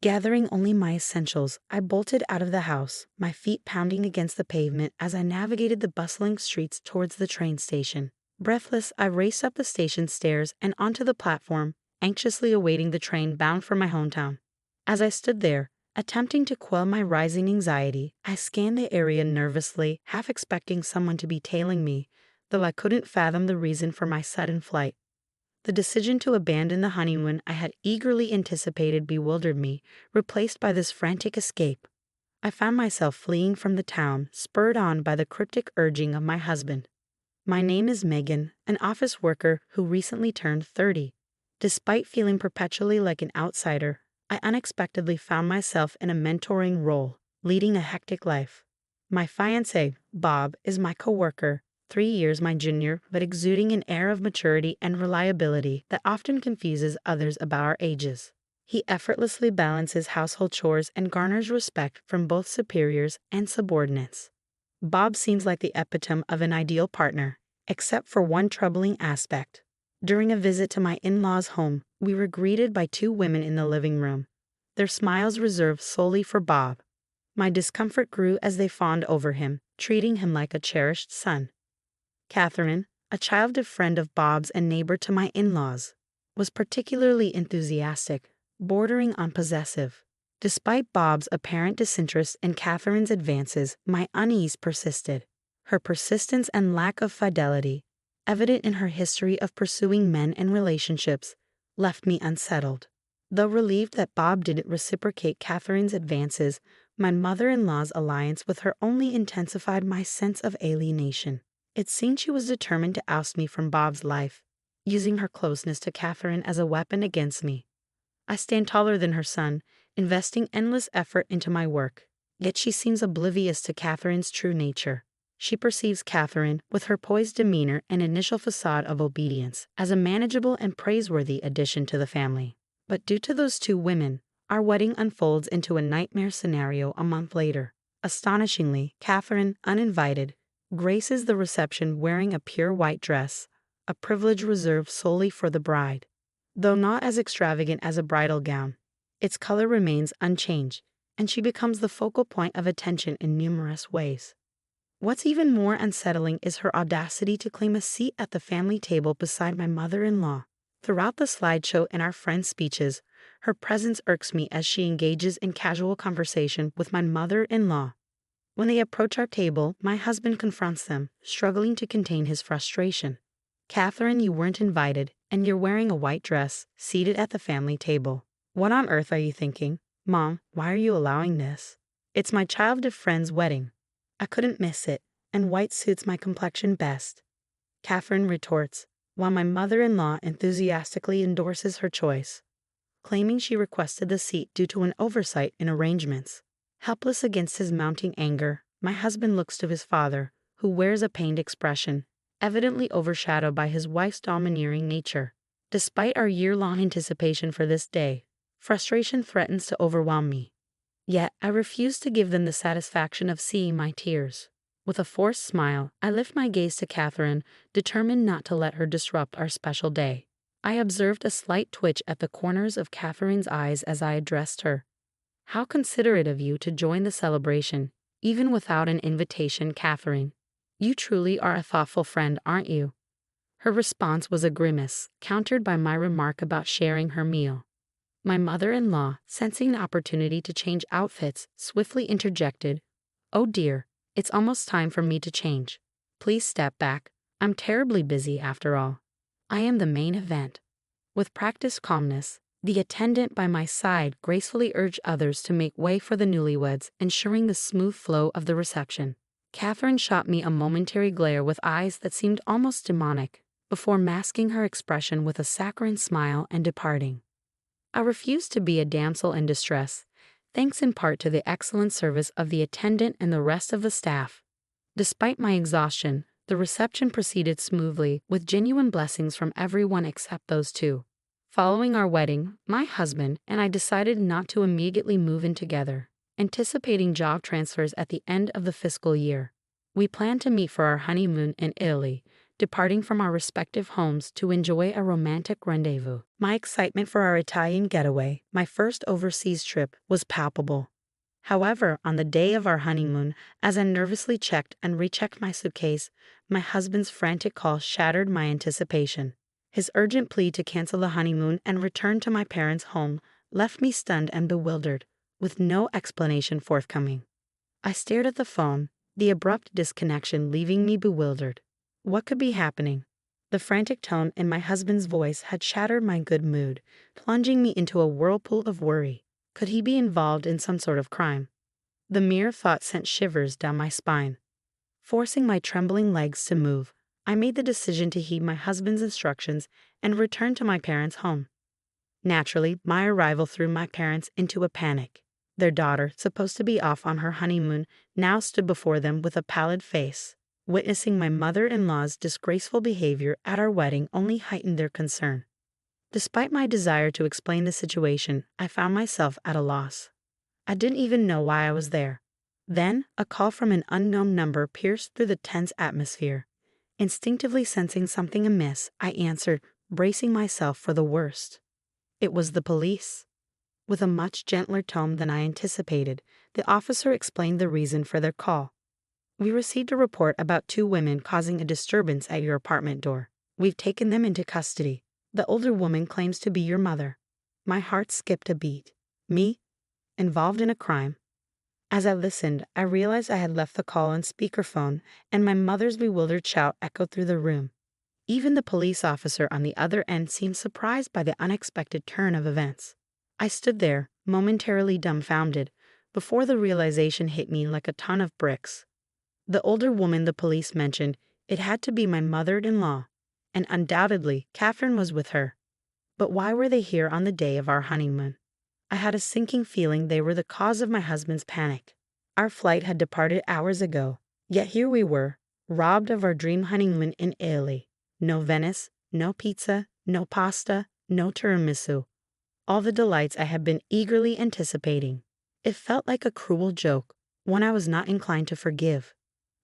Gathering only my essentials, I bolted out of the house, my feet pounding against the pavement as I navigated the bustling streets towards the train station. Breathless, I raced up the station stairs and onto the platform, anxiously awaiting the train bound for my hometown. As I stood there, attempting to quell my rising anxiety, I scanned the area nervously, half expecting someone to be tailing me, though I couldn't fathom the reason for my sudden flight. The decision to abandon the honeymoon I had eagerly anticipated bewildered me, replaced by this frantic escape. I found myself fleeing from the town, spurred on by the cryptic urging of my husband. My name is Megan, an office worker who recently turned 30. Despite feeling perpetually like an outsider, I unexpectedly found myself in a mentoring role, leading a hectic life. My fiancé, Bob, is my coworker, 3 years my junior, but exuding an air of maturity and reliability that often confuses others about our ages. He effortlessly balances household chores and garners respect from both superiors and subordinates. Bob seems like the epitome of an ideal partner, except for one troubling aspect. During a visit to my in-laws' home, we were greeted by two women in the living room, their smiles reserved solely for Bob. My discomfort grew as they fawned over him, treating him like a cherished son. Catherine, a childhood friend of Bob's and neighbor to my in-laws, was particularly enthusiastic, bordering on possessive. Despite Bob's apparent disinterest in Catherine's advances, my unease persisted. Her persistence and lack of fidelity, evident in her history of pursuing men and relationships, left me unsettled. Though relieved that Bob didn't reciprocate Catherine's advances, my mother-in-law's alliance with her only intensified my sense of alienation. It seemed she was determined to oust me from Bob's life, using her closeness to Catherine as a weapon against me. I stand taller than her son, investing endless effort into my work, yet she seems oblivious to Catherine's true nature. She perceives Catherine, with her poised demeanor and initial facade of obedience, as a manageable and praiseworthy addition to the family. But due to those two women, our wedding unfolds into a nightmare scenario a month later. Astonishingly, Catherine, uninvited, graces the reception wearing a pure white dress, a privilege reserved solely for the bride. Though not as extravagant as a bridal gown, its color remains unchanged, and she becomes the focal point of attention in numerous ways. What's even more unsettling is her audacity to claim a seat at the family table beside my mother-in-law. Throughout the slideshow and our friends' speeches, her presence irks me as she engages in casual conversation with my mother-in-law. When they approach our table, my husband confronts them, struggling to contain his frustration. Catherine, you weren't invited, and you're wearing a white dress, seated at the family table. What on earth are you thinking? Mom, why are you allowing this? It's my childhood friend's wedding. I couldn't miss it, and white suits my complexion best. Catherine retorts, while my mother-in-law enthusiastically endorses her choice, claiming she requested the seat due to an oversight in arrangements. Helpless against his mounting anger, my husband looks to his father, who wears a pained expression, evidently overshadowed by his wife's domineering nature. Despite our year-long anticipation for this day, frustration threatens to overwhelm me. Yet I refuse to give them the satisfaction of seeing my tears. With a forced smile, I lift my gaze to Catherine, determined not to let her disrupt our special day. I observed a slight twitch at the corners of Catherine's eyes as I addressed her. How considerate of you to join the celebration, even without an invitation, Catherine. You truly are a thoughtful friend, aren't you? Her response was a grimace, countered by my remark about sharing her meal. My mother-in-law, sensing the opportunity to change outfits, swiftly interjected, "Oh dear, it's almost time for me to change. Please step back. I'm terribly busy after all. I am the main event." With practiced calmness, the attendant by my side gracefully urged others to make way for the newlyweds, ensuring the smooth flow of the reception. Catherine shot me a momentary glare with eyes that seemed almost demonic, before masking her expression with a saccharine smile and departing. I refused to be a damsel in distress, thanks in part to the excellent service of the attendant and the rest of the staff. Despite my exhaustion, the reception proceeded smoothly, with genuine blessings from everyone except those two. Following our wedding, my husband and I decided not to immediately move in together, anticipating job transfers at the end of the fiscal year. We planned to meet for our honeymoon in Italy, departing from our respective homes to enjoy a romantic rendezvous. My excitement for our Italian getaway, my first overseas trip, was palpable. However, on the day of our honeymoon, as I nervously checked and rechecked my suitcase, my husband's frantic call shattered my anticipation. His urgent plea to cancel the honeymoon and return to my parents' home left me stunned and bewildered, with no explanation forthcoming. I stared at the phone, the abrupt disconnection leaving me bewildered. What could be happening? The frantic tone in my husband's voice had shattered my good mood, plunging me into a whirlpool of worry. Could he be involved in some sort of crime? The mere thought sent shivers down my spine. Forcing my trembling legs to move, I made the decision to heed my husband's instructions and return to my parents' home. Naturally, my arrival threw my parents into a panic. Their daughter, supposed to be off on her honeymoon, now stood before them with a pallid face. Witnessing my mother-in-law's disgraceful behavior at our wedding only heightened their concern. Despite my desire to explain the situation, I found myself at a loss. I didn't even know why I was there. Then, a call from an unknown number pierced through the tense atmosphere. Instinctively sensing something amiss, I answered, bracing myself for the worst. It was the police. With a much gentler tone than I anticipated, the officer explained the reason for their call. "We received a report about 2 women causing a disturbance at your apartment door. We've taken them into custody. The older woman claims to be your mother." My heart skipped a beat. Me? Involved in a crime? As I listened, I realized I had left the call on speakerphone, and my mother's bewildered shout echoed through the room. Even the police officer on the other end seemed surprised by the unexpected turn of events. I stood there, momentarily dumbfounded, before the realization hit me like a ton of bricks. The older woman the police mentioned, it had to be my mother-in-law, and undoubtedly Catherine was with her. But why were they here on the day of our honeymoon? I had a sinking feeling they were the cause of my husband's panic. Our flight had departed hours ago, yet here we were, robbed of our dream honeymoon in Italy. No Venice, no pizza, no pasta, no tiramisu. All the delights I had been eagerly anticipating. It felt like a cruel joke, one I was not inclined to forgive.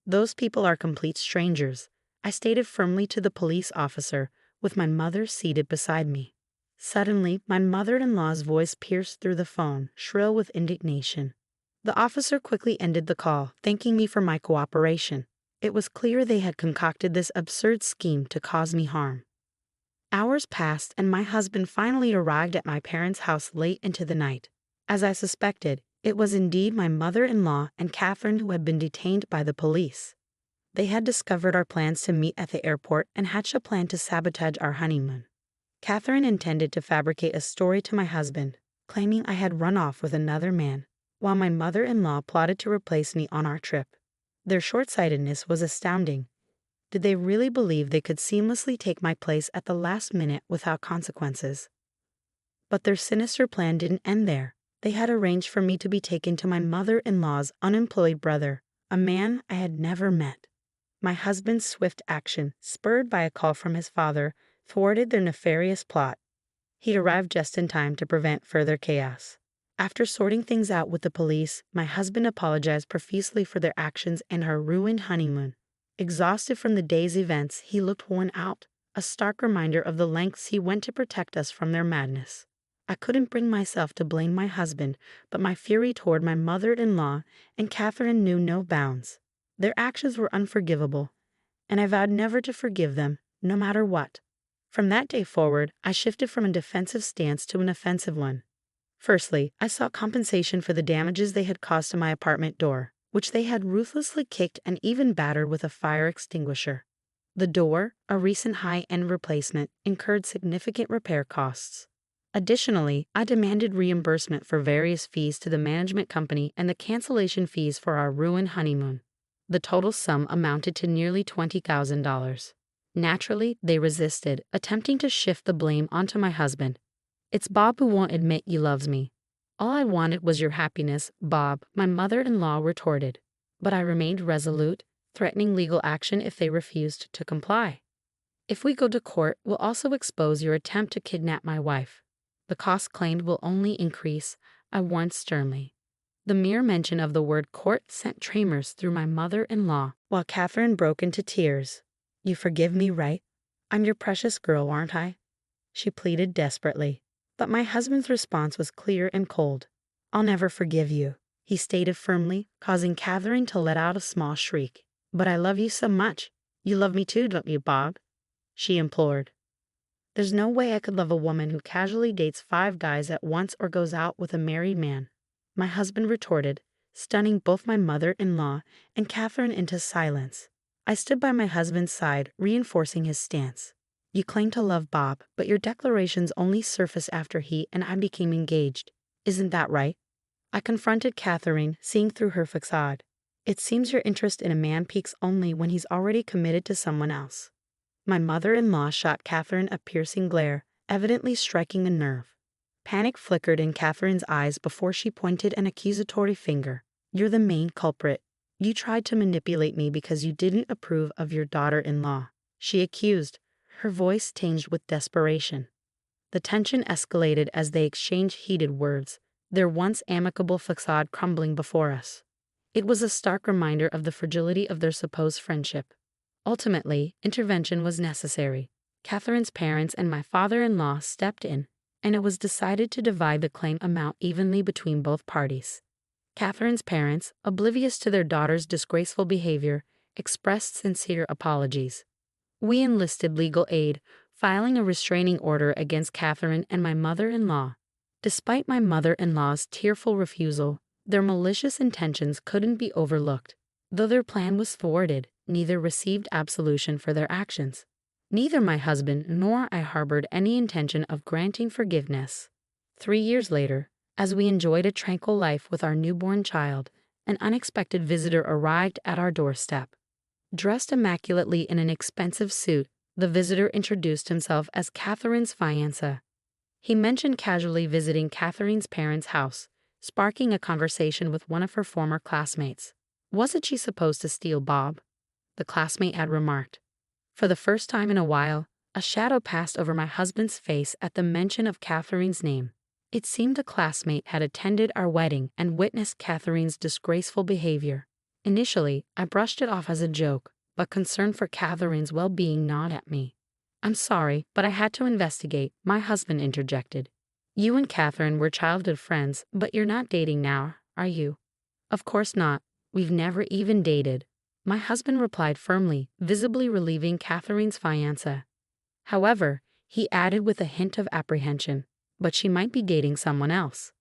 "Those people are complete strangers," I stated firmly to the police officer, with my mother seated beside me. Suddenly, my mother-in-law's voice pierced through the phone, shrill with indignation. The officer quickly ended the call, thanking me for my cooperation. It was clear they had concocted this absurd scheme to cause me harm. Hours passed, and my husband finally arrived at my parents' house late into the night. As I suspected, it was indeed my mother-in-law and Catherine who had been detained by the police. They had discovered our plans to meet at the airport and hatched a plan to sabotage our honeymoon. Catherine intended to fabricate a story to my husband, claiming I had run off with another man, while my mother-in-law plotted to replace me on our trip. Their short-sightedness was astounding. Did they really believe they could seamlessly take my place at the last minute without consequences? But their sinister plan didn't end there. They had arranged for me to be taken to my mother-in-law's unemployed brother, a man I had never met. My husband's swift action, spurred by a call from his father, thwarted their nefarious plot. He'd arrived just in time to prevent further chaos. After sorting things out with the police, my husband apologized profusely for their actions and our ruined honeymoon. Exhausted from the day's events, he looked worn out, a stark reminder of the lengths he went to protect us from their madness. I couldn't bring myself to blame my husband, but my fury toward my mother-in-law and Catherine knew no bounds. Their actions were unforgivable, and I vowed never to forgive them, no matter what. From that day forward, I shifted from a defensive stance to an offensive one. Firstly, I sought compensation for the damages they had caused to my apartment door, which they had ruthlessly kicked and even battered with a fire extinguisher. The door, a recent high-end replacement, incurred significant repair costs. Additionally, I demanded reimbursement for various fees to the management company and the cancellation fees for our ruined honeymoon. The total sum amounted to nearly $20,000. Naturally, they resisted, attempting to shift the blame onto my husband. "It's Bob who won't admit he loves me." "All I wanted was your happiness, Bob," my mother-in-law retorted. But I remained resolute, threatening legal action if they refused to comply. "If we go to court, we'll also expose your attempt to kidnap my wife. The cost claimed will only increase," I warned sternly. The mere mention of the word court sent tremors through my mother-in-law, while Catherine broke into tears. You forgive me, right? I'm your precious girl, aren't I? She pleaded desperately. But my husband's response was clear and cold. I'll never forgive you, he stated firmly, causing Catherine to let out a small shriek. But I love you so much. You love me too, don't you, Bob? She implored. There's no way I could love a woman who casually dates 5 guys at once or goes out with a married man, my husband retorted, stunning both my mother-in-law and Catherine into silence. I stood by my husband's side, reinforcing his stance. You claim to love Bob, but your declarations only surfaced after he and I became engaged. Isn't that right? I confronted Catherine, seeing through her facade. It seems your interest in a man peaks only when he's already committed to someone else. My mother-in-law shot Catherine a piercing glare, evidently striking a nerve. Panic flickered in Catherine's eyes before she pointed an accusatory finger. You're the main culprit. You tried to manipulate me because you didn't approve of your daughter-in-law, she accused, her voice tinged with desperation. The tension escalated as they exchanged heated words, their once amicable facade crumbling before us. It was a stark reminder of the fragility of their supposed friendship. Ultimately, intervention was necessary. Catherine's parents and my father-in-law stepped in, and it was decided to divide the claim amount evenly between both parties. Catherine's parents, oblivious to their daughter's disgraceful behavior, expressed sincere apologies. We enlisted legal aid, filing a restraining order against Catherine and my mother-in-law. Despite my mother-in-law's tearful refusal, their malicious intentions couldn't be overlooked. Though their plan was thwarted, neither received absolution for their actions. Neither my husband nor I harbored any intention of granting forgiveness. 3 years later, as we enjoyed a tranquil life with our newborn child, an unexpected visitor arrived at our doorstep. Dressed immaculately in an expensive suit, the visitor introduced himself as Catherine's fiancé. He mentioned casually visiting Catherine's parents' house, sparking a conversation with one of her former classmates. Wasn't she supposed to steal Bob? The classmate had remarked. For the first time in a while, a shadow passed over my husband's face at the mention of Catherine's name. It seemed a classmate had attended our wedding and witnessed Catherine's disgraceful behavior. Initially, I brushed it off as a joke, but concern for Catherine's well-being gnawed at me. I'm sorry, but I had to investigate, my husband interjected. You and Catherine were childhood friends, but you're not dating now, are you? Of course not. We've never even dated. My husband replied firmly, visibly relieving Catherine's fiancé. However, he added with a hint of apprehension, but she might be dating someone else.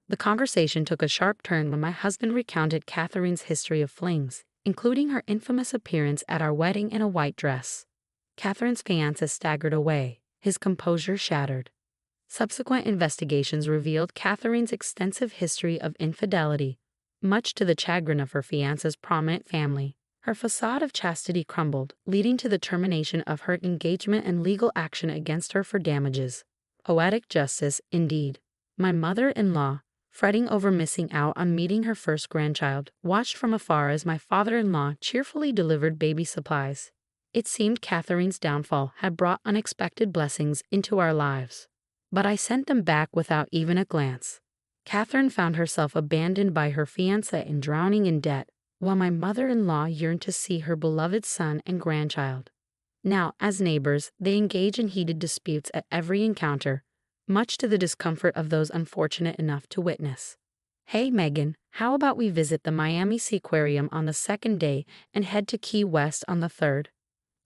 The conversation took a sharp turn when my husband recounted Catherine's history of flings, including her infamous appearance at our wedding in a white dress. Catherine's fiancé staggered away, his composure shattered. Subsequent investigations revealed Catherine's extensive history of infidelity, much to the chagrin of her fiancé's prominent family. Her facade of chastity crumbled, leading to the termination of her engagement and legal action against her for damages. Poetic justice, indeed. My mother-in-law, fretting over missing out on meeting her first grandchild, watched from afar as my father-in-law cheerfully delivered baby supplies. It seemed Catherine's downfall had brought unexpected blessings into our lives. But I sent them back without even a glance. Catherine found herself abandoned by her fiancé and drowning in debt, while my mother-in-law yearned to see her beloved son and grandchild. Now, as neighbors, they engage in heated disputes at every encounter, much to the discomfort of those unfortunate enough to witness. Hey, Megan, how about we visit the Miami Seaquarium on the 2nd day and head to Key West on the 3rd?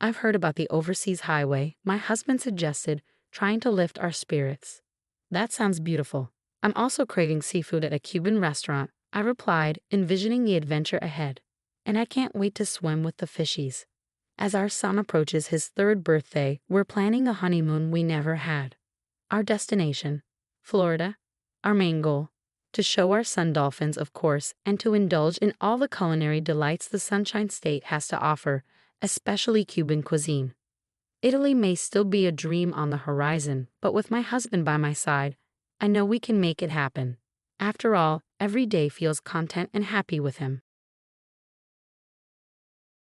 I've heard about the overseas highway, my husband suggested, trying to lift our spirits. That sounds beautiful. I'm also craving seafood at a Cuban restaurant, I replied, envisioning the adventure ahead. And I can't wait to swim with the fishies. As our son approaches his 3rd birthday, we're planning a honeymoon we never had. Our destination, Florida. Our main goal, to show our son dolphins, of course, and to indulge in all the culinary delights the Sunshine State has to offer, especially Cuban cuisine. Italy may still be a dream on the horizon, but with my husband by my side, I know we can make it happen. After all, every day feels content and happy with him.